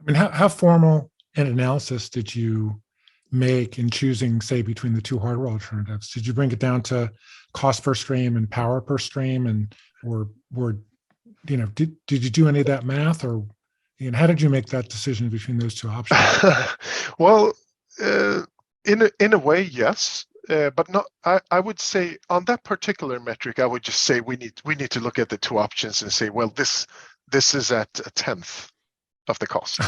I mean, how formal an analysis did you make in choosing, say, between the two hardware alternatives? Did you bring it down to cost per stream and power per stream, and or did you do any of that math, or how did you make that decision between those two options? Well, in a way, yes. But not. I would say on that particular metric, I would just say we need to look at the two options and say, well, this is at a tenth of the cost.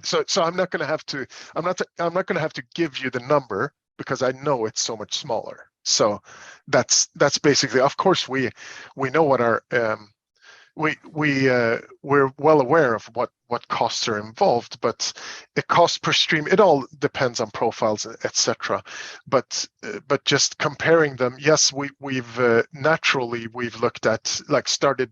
So I'm not going to have to. I'm not going to have to give you the number because I know it's so much smaller. So that's basically. Of course, we know what our we're well aware of what costs are involved, but the cost per stream, it all depends on profiles, etc. But just comparing them, yes, we've naturally looked at, like, started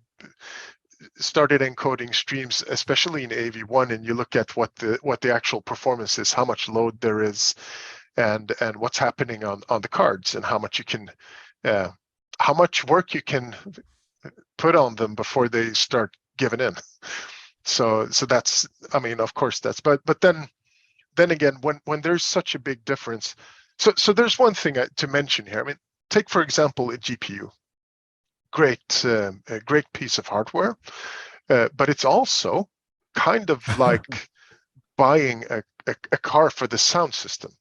encoding streams, especially in AV1, and you look at what the actual performance is, how much load there is, and what's happening on the cards, and how much you can how much work you can put on them before they start giving in. So that's, I mean, of course that's, but then again, when there's such a big difference, so there's one thing to mention here. I mean, take for example a GPU, a great piece of hardware, but it's also kind of like buying a car for the sound system,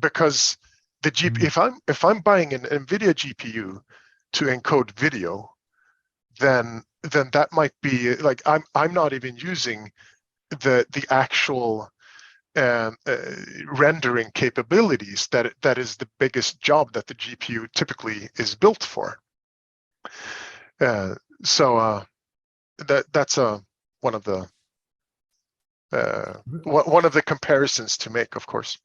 because the if I'm buying an NVIDIA GPU to encode video, then that might be like I'm not even using the actual rendering capabilities that is the biggest job that the GPU typically is built for. So that's one of the comparisons to make, of course.